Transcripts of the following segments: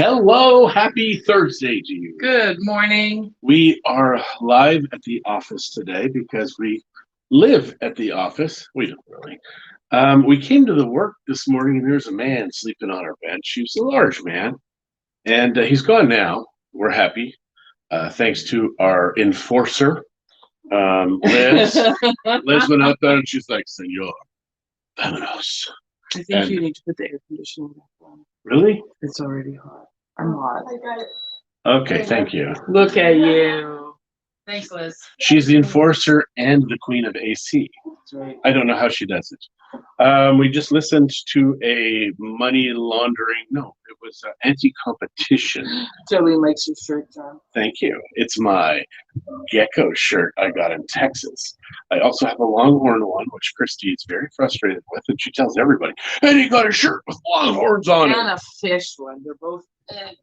Hello, happy Thursday to you. Good morning. We are live at the office today because we live at the office. We don't really. We came to the work this morning and there's a man sleeping on our bench. He's a large man and he's gone now. We're happy. Thanks to our enforcer, Liz. Liz went out there and she's like, Senor, vámonos. I think you need to put the air conditioning on. Really? It's already hot. I'm hot. Okay, thank you. Look at you. Thanks, Liz. She's the enforcer and the queen of AC. That's right. I don't know how she does it. We just listened to a money laundering. No, it was anti-competition. Jolene likes your shirt, John. Thank you. It's my gecko shirt I got in Texas. I also have a Longhorn one, which Christie is very frustrated with, and she tells everybody, "And he got a shirt with Longhorns on it." And a fish one. They're both eggy.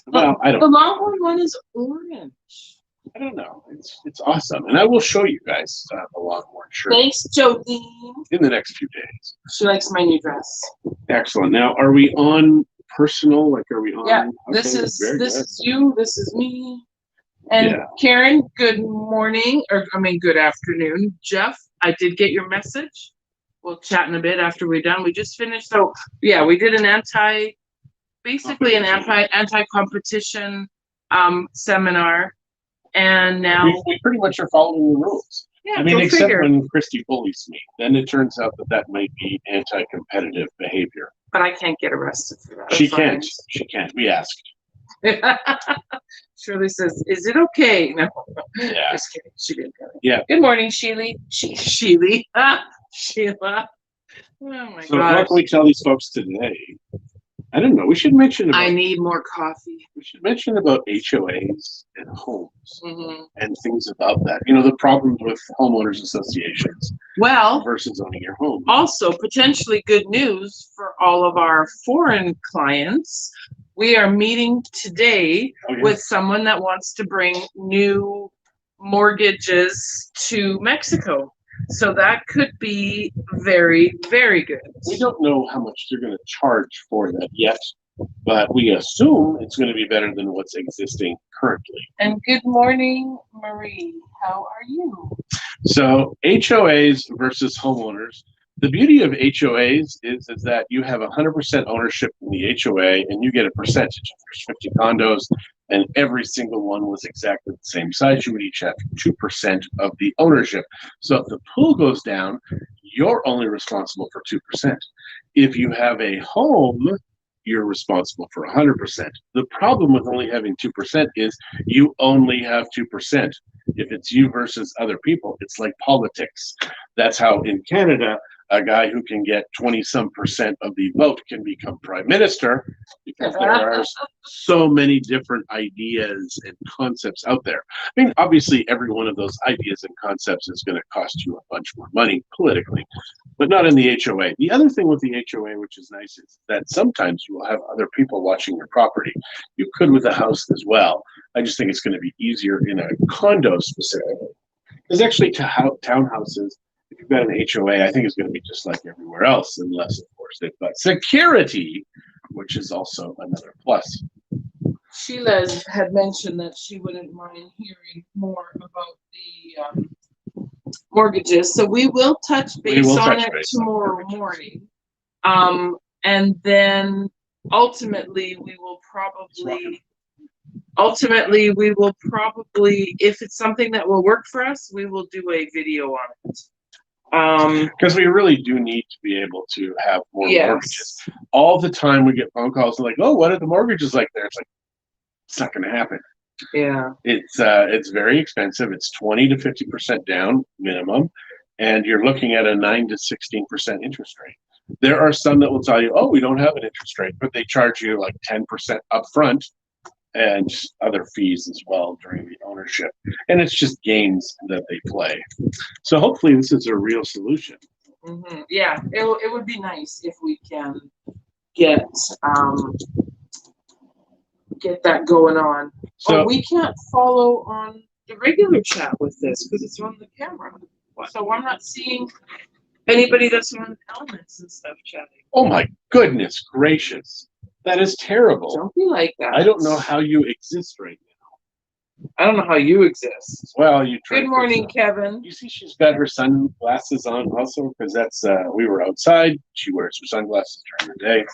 Well, I The don't. Longhorn one is orange. I don't know. It's awesome, and I will show you guys the Longhorn shirt Thanks, Jolene. in the next few days. She likes my new dress. Excellent. Now, are we on personal? Like, are we on? Yeah, Okay, this is very good. you. This is me. And Yeah. Karen, good morning, good afternoon. Jeff, I did get your message. We'll chat in a bit after we're done. We just finished. So yeah, we did an anti-competition seminar, and now We pretty much are following the rules. yeah, I mean, go except figure. when Christie bullies me, then it turns out that might be anti-competitive behavior. But I can't get arrested for that. She That's can't. She can't. We asked. fine. Shirley says, "Is it okay?" No, Yeah. just kidding. She didn't go. Yeah. Good morning, Sheila. Sheila. Sheila. Oh my So gosh. what can we tell these folks today? I don't know. We should mention about. I need more coffee. We should mention about HOAs and homes Mm-hmm. and things about that. You know, the problems with homeowners associations Well, versus owning your home. also potentially good news for all of our foreign clients. We are meeting today Oh, yeah. with someone that wants to bring new mortgages to Mexico. So that could be very, very good. We don't know how much they're going to charge for that yet, but we assume it's going to be better than what's existing currently. And good morning, Marie. How are you? So HOAs versus homeowners. The beauty of HOAs is that you have 100% ownership in the HOA and you get a percentage. If there's 50 condos and every single one was exactly the same size, you would each have 2% of the ownership. So if the pool goes down, you're only responsible for 2%. If you have a home, you're responsible for 100%. The problem with only having 2% is you only have 2%. If it's you versus other people, it's like politics. That's how in Canada, a guy who can get 20-some% of the vote can become prime minister, because there are so many different ideas and concepts out there. I mean, obviously, every one of those ideas and concepts is going to cost you a bunch more money politically, but not in the HOA. The other thing with the HOA, which is nice, is that sometimes you will have other people watching your property. You could with a house as well. I just think it's going to be easier in a condo specifically. Because actually, townhouses, if you've got an HOA, I think it's going to be just like everywhere else, unless, of course, they've got security, which is also another plus. Sheila had mentioned that she wouldn't mind hearing more about the mortgages. So we will touch base on it tomorrow morning. And then ultimately we will probably, if it's something that will work for us, we will do a video on it. Because we really do need to be able to have more Yes. mortgages. All the time we get phone calls like, "Oh, what are the mortgages like there?" It's like, it's not going to happen. Yeah. It's very expensive. It's 20 to 50% down minimum, and you're looking at a 9 to 16% interest rate. There are some that will tell you, "Oh, we don't have an interest rate," but they charge you like 10% upfront and other fees as well during the ownership. And it's just games that they play. So hopefully this is a real solution. Mm-hmm. Yeah, it would be nice if we can get that going on. So we can't follow on the regular chat with this because it's on the camera. So I'm not seeing anybody that's on Elements and stuff chatting. oh my goodness gracious. That is terrible. Don't be like that. I don't know how you exist right now. I don't know how you exist. Well, you try. Good morning, Kevin. You see, she's got her sunglasses on also because that's we were outside. She wears her sunglasses during the day.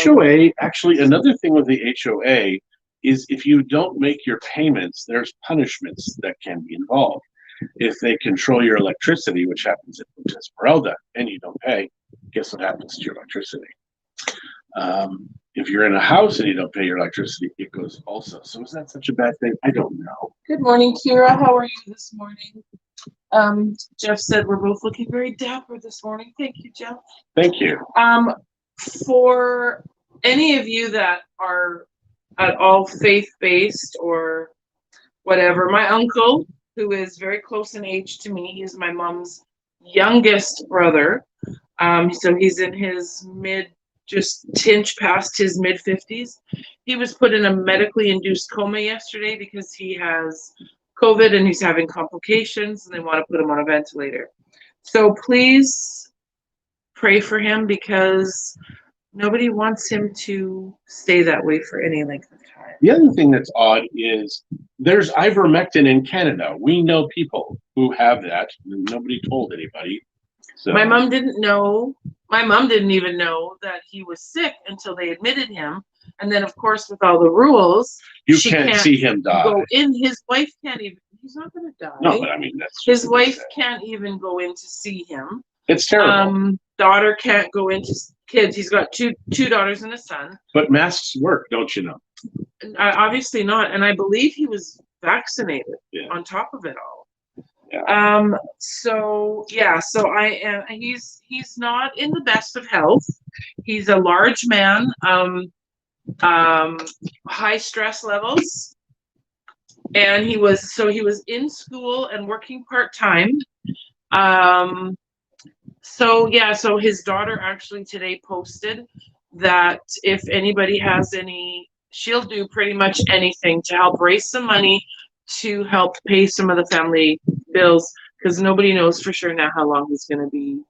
HOA, actually, another thing with the HOA is if you don't make your payments, there's punishments that can be involved. If they control your electricity, which happens at Esmeralda, and you don't pay, guess what happens to your electricity? If you're in a house and you don't pay your electricity, it goes also. So is that such a bad thing? I don't know. Good morning, Kira. How are you this morning? Jeff said we're both looking very dapper this morning. Thank you, Jeff. Thank you. For any of you that are at all faith-based or whatever, my uncle, who is very close in age to me, he's my mom's youngest brother. So he's in his just tinge past his mid-50s. He was put in a medically induced coma yesterday because he has COVID and he's having complications and they want to put him on a ventilator. So please pray for him because nobody wants him to stay that way for any length of time. The other thing that's odd is there's ivermectin in Canada. We know people who have that. Nobody told anybody. So. My mom didn't know. My mom didn't even know that he was sick until they admitted him. And then, of course, with all the rules, you can't see him die. Go in. His wife can't even. He's not going to die. No, but I mean that's. His wife can't even go in to see him. It's terrible. Daughter can't go into kids. He's got two daughters and a son. But masks work, don't you know? Obviously not. And I believe he was vaccinated. Yeah. On top of it all. Yeah. So I am. He's not in the best of health. He's a large man. High stress levels, and he was in school and working part-time. So his daughter actually today posted that if anybody has any, she'll do pretty much anything to help raise some money to help pay some of the family bills, because nobody knows for sure now how long he's going to be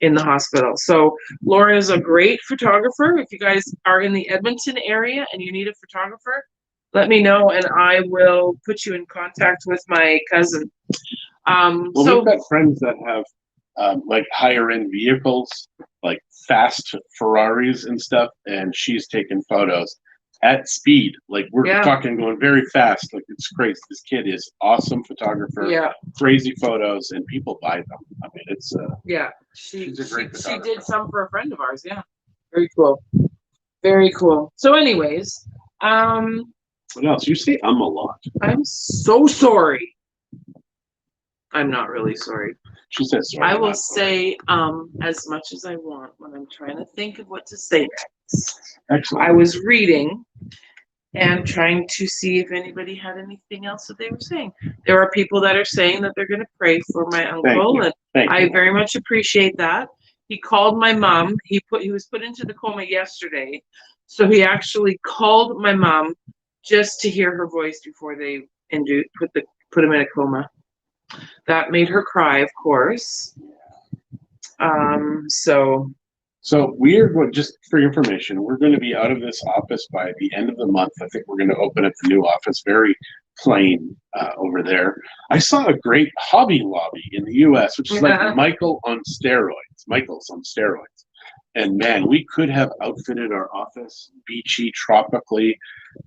in the hospital. So Lauren is a great photographer. If you guys are in the Edmonton area and you need a photographer, let me know and I will put you in contact with my cousin. We've got friends that have like higher end vehicles, like fast Ferraris and stuff, and she's taken photos at speed. Like we're talking going very fast. Like it's crazy. This kid is awesome photographer. Yeah. Crazy photos, and people buy them. I mean, it's she's a great she did some for a friend of ours. Yeah. Very cool. Very cool. So anyways, what else? You say a lot. I'm so sorry. I'm not really sorry. She says sorry. I will say as much as I want when I'm trying to think of what to say next. Excellent. I was reading and trying to see if anybody had anything else that they were saying. There are people that are saying that they're going to pray for my uncle, and I very much appreciate that. He called my mom. He was put into the coma yesterday, so he actually called my mom just to hear her voice before they put him in a coma. That made her cry, of course. So we're going, just for information, we're going to be out of this office by the end of the month. I think we're going to open up the new office, very plain over there. I saw a great Hobby Lobby in the U.S., which is like Michael's on steroids. And man, we could have outfitted our office beachy, tropically,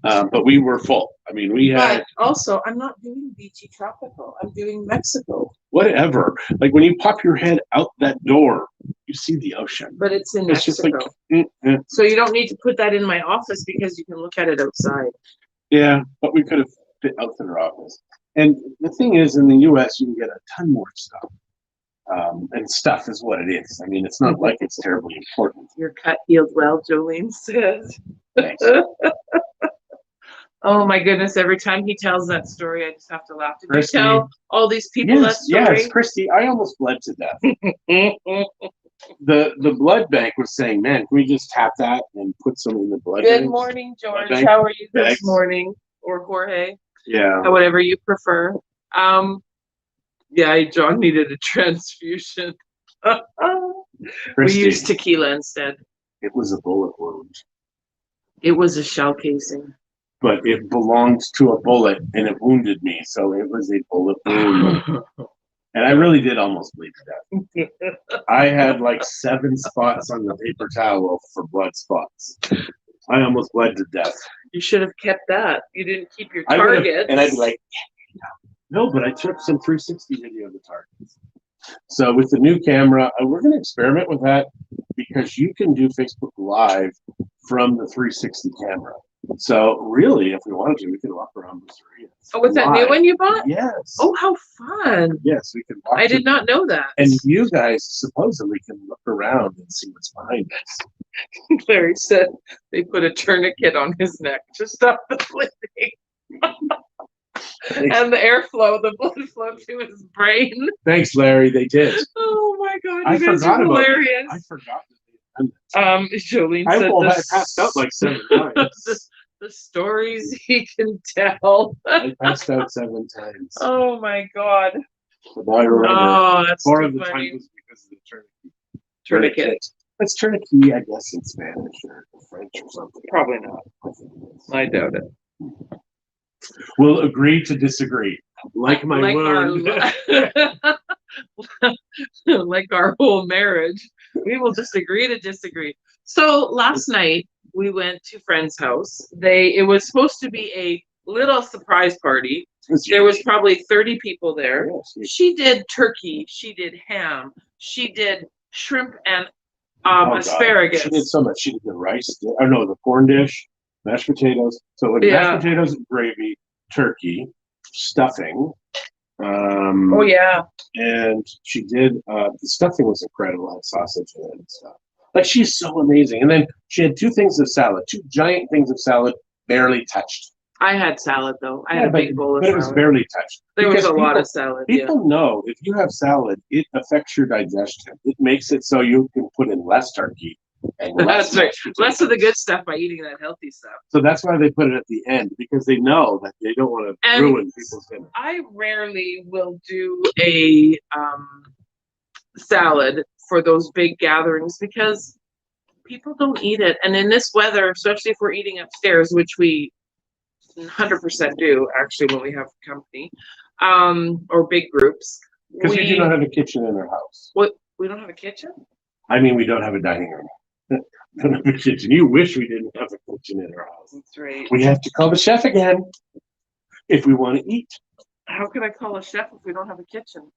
but we were full. I mean, we had. But also, I'm not doing beachy tropical. I'm doing Mexico. Whatever. Like when you pop your head out that door, you see the ocean. But it's in Mexico. Just like, So you don't need to put that in my office because you can look at it outside. Yeah, but we could have outfitted our office. And the thing is, in the U.S., you can get a ton more stuff. And stuff is what it is. I mean, it's not like it's terribly important. Your cut healed well, Jolene says. Thanks. Oh my goodness! Every time he tells that story, I just have to laugh. Did Christie, you tell all these people that story? Yes, Christy. I almost bled to death. The blood bank was saying, "Man, can we just tap that and put some in the blood?" Good morning, George. How are you this morning, or Jorge? Yeah, or whatever you prefer. Yeah, John needed a transfusion. We used tequila instead. It was a bullet wound. It was a shell casing. but it belonged to a bullet and it wounded me. So it was a bullet wound. And I really did almost bleed to death. I had like 7 spots on the paper towel for blood spots. I almost bled to death. You should have kept that. You didn't keep your targets. And I'd be like, no, but I took some 360 video of the targets. So with the new camera, we're going to experiment with that because you can do Facebook Live from the 360 camera. So really, if we wanted to, we could walk around the street. Oh, with that new one you bought? Yes. Oh, how fun! Yes, we can walk. I did not know that. And you guys supposedly can look around and see what's behind us. Larry said they put a tourniquet on his neck to stop the bleeding. And the airflow, the blood flow to his brain. Thanks, Larry. They did. Oh my God! I forgot about hilarious. I forgot that they had that. Jolene said I passed out like 7 times. The stories he can tell. I passed out 7 times. Oh my God! But now I remember. Oh, that's 4 too of the funny. times was because of the tourniquet. That's tourniquet, I guess, in Spanish or French or something. Probably not. I doubt it. We'll agree to disagree. Like my wound. Like our whole marriage. We will just agree to disagree. So last night we went to friend's house. It was supposed to be a little surprise party. There was probably 30 people there. Yes. She did turkey. She did ham. She did shrimp and asparagus. God. She did so much. She did the rice. The corn dish, mashed potatoes. So with mashed potatoes and gravy, turkey, stuffing. Oh yeah. And she did the stuffing was incredible. Had sausage in it and stuff. Like she's so amazing. And then she had 2 things of salad, 2 giant things of salad, barely touched. I had salad though. I had a big bowl of salad. But it was barely touched. There was a lot of salad. People know if you have salad, it affects your digestion. It makes it so you can put in less turkey. And that's right. Less of the good stuff by eating that healthy stuff. So that's why they put it at the end, because they know that they don't want to ruin people's dinner. I rarely will do a salad for those big gatherings because people don't eat it. And in this weather, especially if we're eating upstairs, which we 100% do actually when we have company or big groups. Because you do not have a kitchen in our house. What? We don't have a kitchen? I mean, we don't have a dining room. Don't have a kitchen. You wish we didn't have a kitchen in our house. That's right. We have to call the chef again if we want to eat. How can I call a chef if we don't have a kitchen?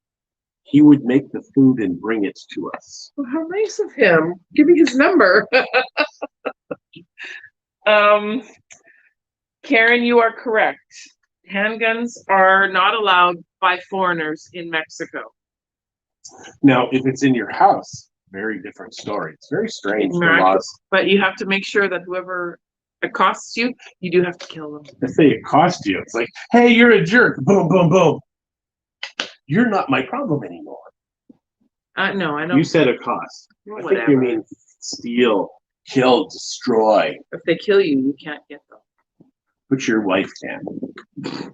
He would make the food and bring it to us. Well, how nice of him. Give me his number. Karen, you are correct. Handguns are not allowed by foreigners in Mexico. Now, if it's in your house, very different story. It's very strange. The laws. But you have to make sure that whoever accosts you, you do have to kill them. If they accost you, it's like, hey, you're a jerk. Boom, boom, boom. You're not my problem anymore. No, I know. You said accost. Whatever. I think you mean steal, kill, destroy. If they kill you, you can't get them. But your wife can.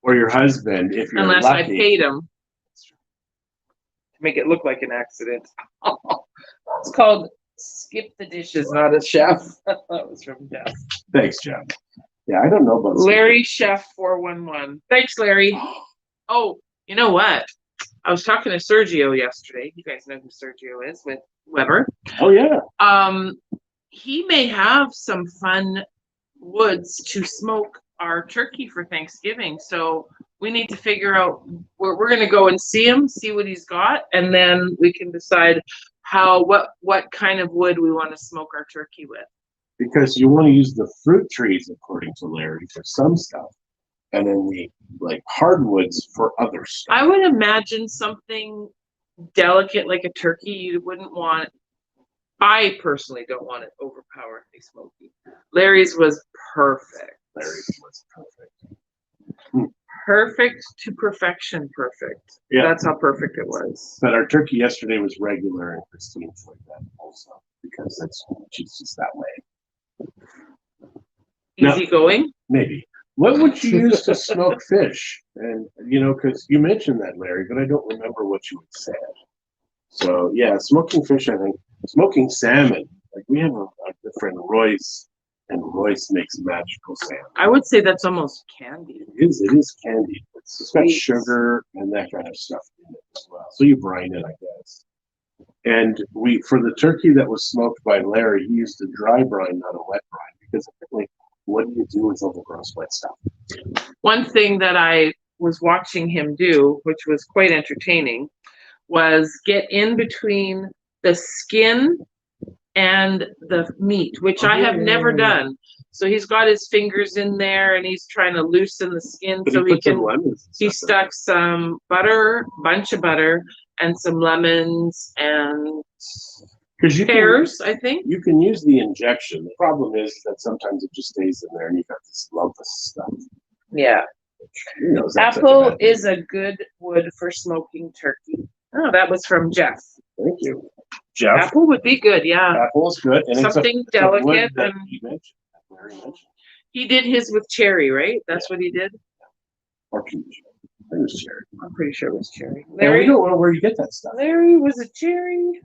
Or your husband, if you're Unless lucky. I paid him. Make it look like an accident. It's called Skip the Dishes, not a chef. That was from Jeff. Thanks, Jeff. Yeah, I don't know about Larry Chef 411. Thanks, Larry. Oh, you know what? I was talking to Sergio yesterday. You guys know who Sergio is with Weber. Oh yeah. He may have some fun woods to smoke our turkey for Thanksgiving. So we need to figure out where we're going to go and see him, see what he's got, and then we can decide what kind of wood we want to smoke our turkey with. Because you want to use the fruit trees, according to Larry, for some stuff, and then the hardwoods for other stuff. I would imagine something delicate like a turkey. You wouldn't want. I personally don't want it overpoweredly smoky. Larry's was perfect. Larry's was perfect. Perfect to perfection. Perfect. Yeah. That's how perfect it was. But our turkey yesterday was regular, and Christine's like that also, because she's just that way. Easy going? Maybe. What would you use to smoke fish? And because you mentioned that, Larry, but I don't remember what you had said. So yeah, smoking fish. I think smoking salmon. Like we have a good friend, Royce, and Royce makes magical sand. I would say that's almost candy. It is candy. It's got sugar and that kind of stuff in it as well. So you brine it, I guess. And for the turkey that was smoked by Larry, he used a dry brine, not a wet brine, because apparently, what do you do with all the gross wet stuff? One thing that I was watching him do, which was quite entertaining, was get in between the skin and the meat, which I have never done. So he's got his fingers in there and he's trying to loosen the skin so he can. He stuck some butter, bunch of butter, and some lemons and pears, I think. You can use the injection. The problem is that sometimes it just stays in there and you got this lump of stuff. Yeah. Apple is a good wood for smoking turkey. Oh, that was from Jeff. Thank you. Jeff. Apple would be good, yeah. Apple's good. And something delicate. And he mentioned. He did his with cherry, right? That's what he did? Or peach. I think it was cherry. I'm pretty sure it was cherry. Larry, we don't know where you get that stuff. Larry, was it cherry?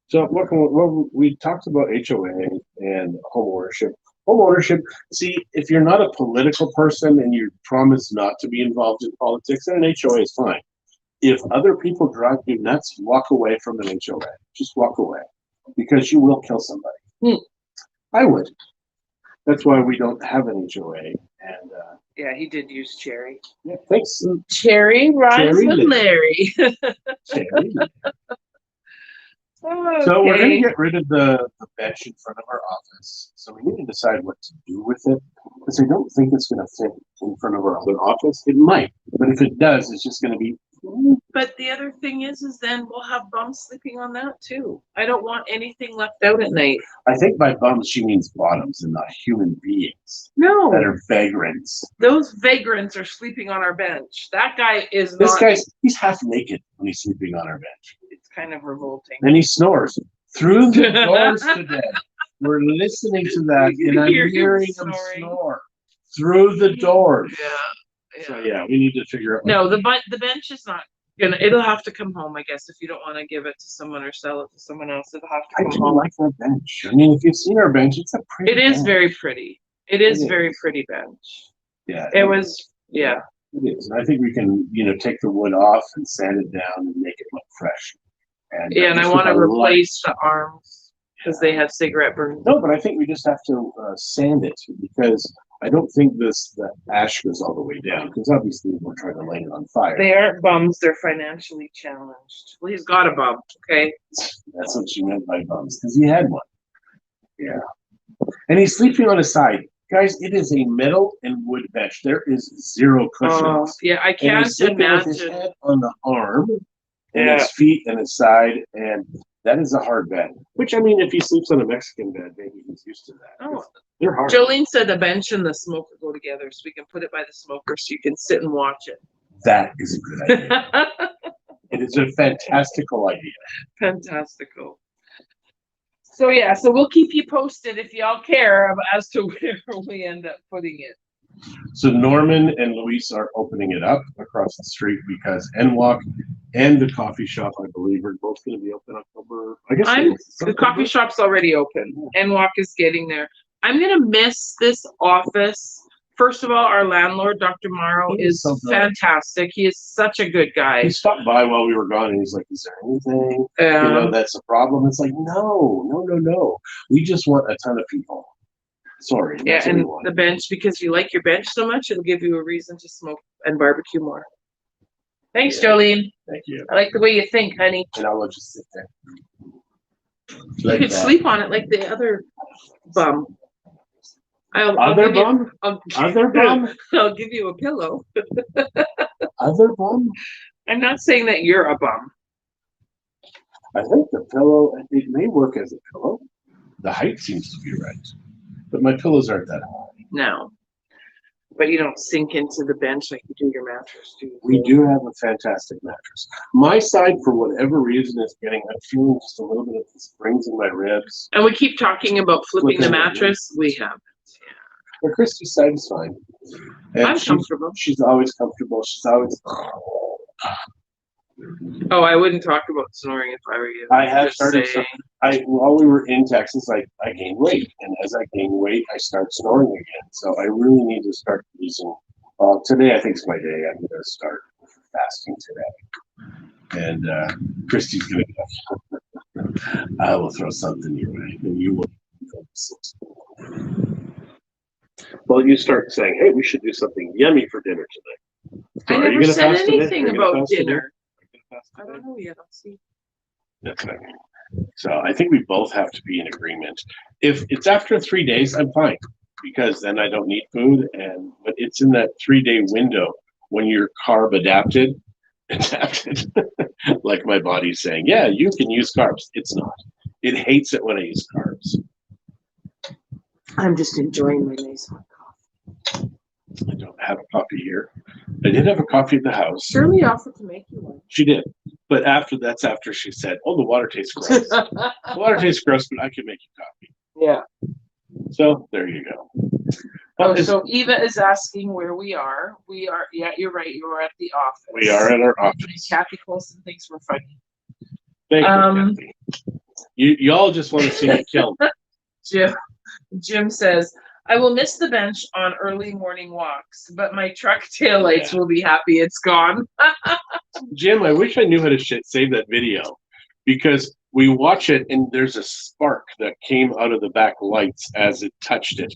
So we talked about HOA and home ownership. Home ownership, see, if you're not a political person and you promise not to be involved in politics, then an HOA is fine. If other people drive you nuts, walk away from an HOA. Just walk away, because you will kill somebody. I would. That's why we don't have an HOA. And yeah, he did use cherry. Yeah, thanks. Cherry rhymes with Larry. Cherry. Okay. So we're going to get rid of the bench in front of our office. So we need to decide what to do with it, because I don't think it's going to fit in front of our other office. It might, but if it does, it's just going to be. But the other thing is then we'll have bums sleeping on that too. I don't want anything left out at night. I think by bums she means bottoms and not human beings. No. That are vagrants. Those vagrants are sleeping on our bench. That guy is This he's half naked when he's sleeping on our bench. It's kind of revolting. And he snores through the doors today. We're listening to that, and I'm hearing him snore through the doors. Yeah. So yeah, we need to figure out. No, the bench is not gonna. It'll have to come home, I guess. If you don't want to give it to someone or sell it to someone else, it'll have to come home. I like that bench. I mean, if you've seen our bench, it's a pretty. It is very pretty. It is very pretty bench. Yeah. It was. Yeah. It is, and I think we can, take the wood off and sand it down and make it look fresh. And and I want to replace the arms because they have cigarette burns. No, but I think we just have to sand it, because I don't think the ash goes all the way down, because obviously we're trying to light it on fire. They aren't bums, they're financially challenged. Well, he's got a bum, okay? That's what she meant by bums, because he had one. Yeah. And he's sleeping on his side. Guys, it is a metal and wood bench. There is zero cushions. Yeah, I can't imagine. With his head on the arm, and his feet and his side, and that is a hard bed. Which, I mean, if he sleeps on a Mexican bed, maybe he's used to that. Oh, they're hard. Jolene said the bench and the smoker go together, so we can put it by the smoker so you can sit and watch it. That is a good idea. It is a fantastical idea. Fantastical. So yeah, so we'll keep you posted if y'all care as to where we end up putting it. So Norman and Luis are opening it up across the street, because NWalk and the coffee shop, I believe, are both going to be open October. I guess the coffee shop's already open. NWalk is getting there. I'm going to miss this office. First of all, our landlord, Dr. Morrow, is so fantastic. He is such a good guy. He stopped by while we were gone, and he's like, "Is there anything that's a problem?" It's like, no. We just want a ton of people. Sorry. Yeah, and the bench, because you like your bench so much, it'll give you a reason to smoke and barbecue more. Thanks, Jolene. Thank you. I like the way you think, honey. And I'll just sit there. You could sleep on it like the other bum. Other bum? I'll give you a pillow. Other bum? I'm not saying that you're a bum. I think the pillow, it may work as a pillow. The height seems to be right. But my pillows aren't that high. No. But you don't sink into the bench like you do your mattress, do you? We do have a fantastic mattress. My side, for whatever reason, is I'm feeling just a little bit of the springs in my ribs. And we keep talking about flipping the mattress. We haven't. Yeah. But Christie's side is fine. And I'm comfortable. She's always comfortable. She's always. Oh, I wouldn't talk about snoring if I were you. I have Just started. say, While we were in Texas, I gained weight, and as I gain weight, I start snoring again. So I really need to start losing. Well, today I think is my day. I'm going to start fasting today, and Christie's going to. I will throw something your way, and you will. Well, you start saying, "Hey, we should do something yummy for dinner tonight." So I never said anything about dinner. I don't know yet. I'll see. That's what I mean. So I think we both have to be in agreement. If it's after 3 days, I'm fine because then I don't need food. But it's in that 3 day window when you're carb adapted, like my body's saying, yeah, you can use carbs. It's not. It hates it when I use carbs. I'm just enjoying my nice hot coffee. I don't have a coffee here. I did have a coffee at the house. Shirley offered to make you one. She did. But after she said, "Oh, the water tastes gross." The water tastes gross, but I can make you coffee. Yeah. So there you go. Oh, so Eva is asking where we are. We are. Yeah, you're right. You are at the office. We are at our office. Kathy Colson thinks we're funny. Thank you, Kathy. Y'all just want to see me kill me. Jim says, I will miss the bench on early morning walks, but my truck taillights will be happy it's gone. Jim, I wish I knew how to save that video because we watch it and there's a spark that came out of the back lights as it touched it.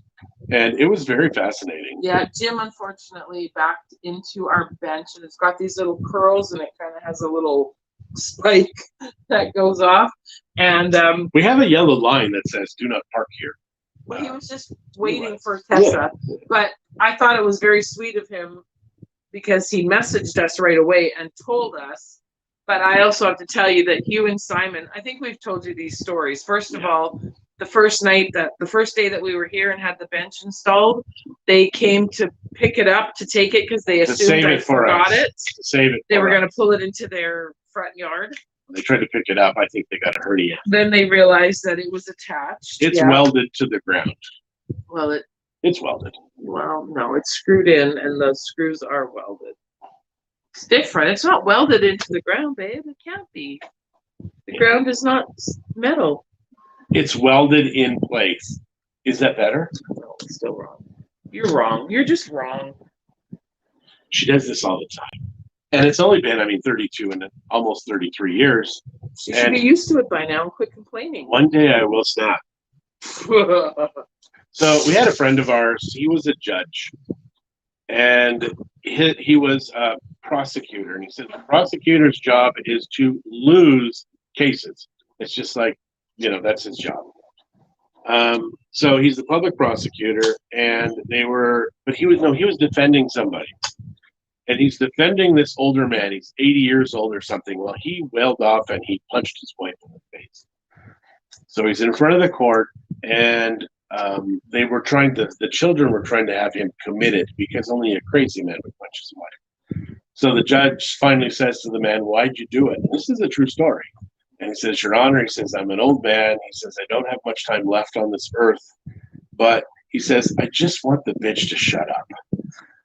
And it was very fascinating. Yeah, Jim unfortunately backed into our bench and it's got these little curls and it kind of has a little spike that goes off. And we have a yellow line that says, "Do not park here." Well, he was just waiting for Tessa, but I thought it was very sweet of him because he messaged us right away and told us. But I also have to tell you that Hugh and Simon, I think we've told you these stories. First of all, the first day that we were here and had the bench installed, they came to pick it up to take it because they assumed I forgot it. To save it. They were going to pull it into their front yard. They tried to pick it up. I think they got a hernia. Then they realized that it was attached. It's welded to the ground. Well, it's welded. Well, no, it's screwed in, and the screws are welded. It's different. It's not welded into the ground, babe. It can't be. The ground is not metal. It's welded in place. Is that better? No, it's still wrong. You're wrong. You're just wrong. She does this all the time. And it's only been, 32 and almost 33 years. You should be used to it by now and quit complaining. One day I will snap. So we had a friend of ours. He was a judge. And he was a prosecutor. And he said the prosecutor's job is to lose cases. It's just like, that's his job. So he's the public prosecutor. And he was defending somebody. And he's defending this older man. He's 80 years old or something. Well, he wailed off and he punched his wife in the face. So he's in front of the court, and the children were trying to have him committed because only a crazy man would punch his wife. So the judge finally says to the man, "Why'd you do it?" And this is a true story. And he says, "Your Honor," he says, "I'm an old man." He says, "I don't have much time left on this earth." But he says, "I just want the bitch to shut up.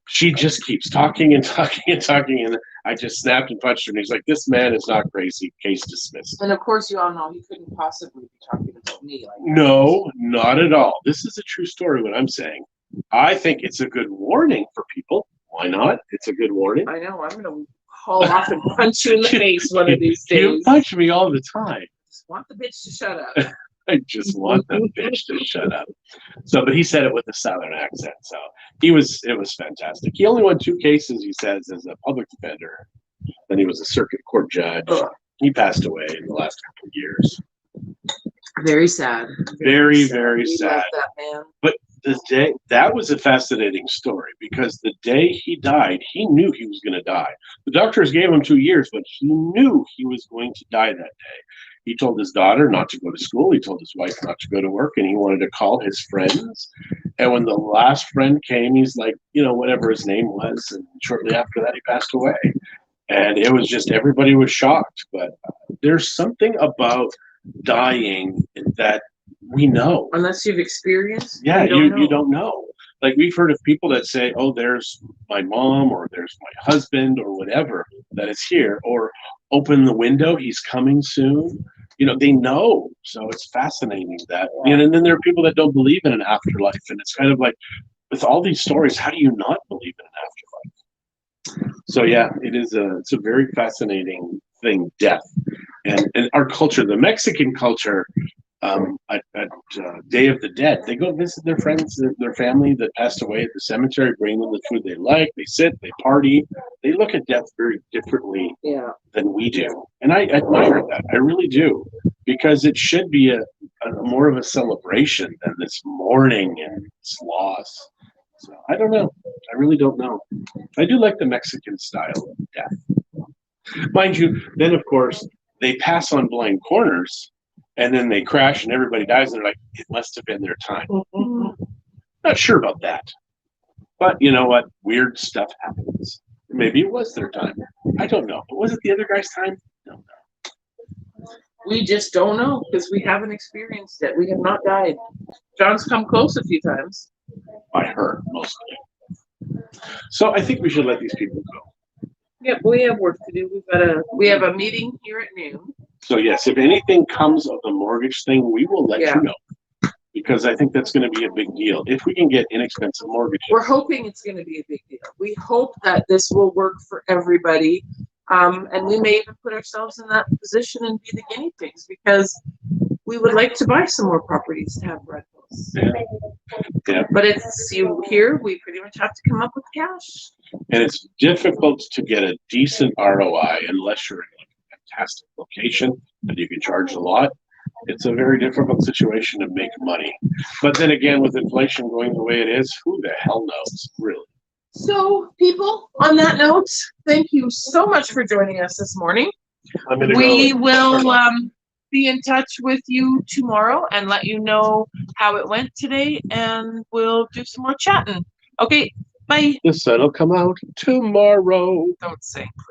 She just keeps talking and talking and talking, and I just snapped and punched her." And he's like, "This man is not crazy. Case dismissed." And of course, you all know he couldn't possibly be talking about me like that. No, not at all. This is a true story, what I'm saying. I think it's a good warning for people. Why not? It's a good warning. I know. I'm going to haul off and punch you in the face one of these days. You punch me all the time. I just want the bitch to shut up. I just want the bitch to shut up. So, but he said it with a Southern accent. So it was fantastic. He only won 2 cases, he says, as a public defender. Then he was a circuit court judge. He passed away in the last couple of years. Very sad. Very, very sad. That man. But that was a fascinating story because the day he died, he knew he was going to die. The doctors gave him 2 years, but he knew he was going to die that day. He told his daughter not to go to school. He told his wife not to go to work, and he wanted to call his friends. And when the last friend came, he's like, whatever his name was. And shortly after that, he passed away. And it was just, everybody was shocked. But there's something about dying that we know. Unless you've experienced. Yeah, you don't know. Like we've heard of people that say, "Oh, there's my mom, or there's my husband, or whatever that is here," or "Open the window, he's coming soon." They know. So it's fascinating that. And then there are people that don't believe in an afterlife, and it's kind of like with all these stories, how do you not believe in an afterlife? So yeah, it's a very fascinating thing, death, and our culture, the Mexican culture. At Day of the Dead, they go visit their friends, their family that passed away at the cemetery, bring them the food they like, they sit, they party. They look at death very differently than we do. And I admire that. I really do. Because it should be a more of a celebration than this mourning and this loss. So I don't know. I really don't know. I do like the Mexican style of death. Mind you, then of course, they pass on blind corners and then they crash and everybody dies and they're like, it must have been their time. Not sure about that. But you know what? Weird stuff happens. Maybe it was their time. I don't know. But was it the other guy's time? No. We just don't know because we haven't experienced it. We have not died. John's come close a few times. By her, mostly. So I think we should let these people go. Yep, we have work to do. We have a meeting here at noon. So yes, if anything comes of the mortgage thing, we will let you know. Because I think that's going to be a big deal. If we can get inexpensive mortgages. We're hoping it's going to be a big deal. We hope that this will work for everybody. And we may even put ourselves in that position and be the guinea pigs because we would like to buy some more properties to have rentals. Yeah. But it's here, we pretty much have to come up with cash. And it's difficult to get a decent ROI unless you're in a fantastic location and you can charge a lot. It's a very difficult situation to make money. But then again, with inflation going the way it is, who the hell knows, really? So, people, on that note, thank you so much for joining us this morning. We will be in touch with you tomorrow and let you know how it went today, and we'll do some more chatting. Okay, bye. The sun will come out tomorrow. Don't sing, please.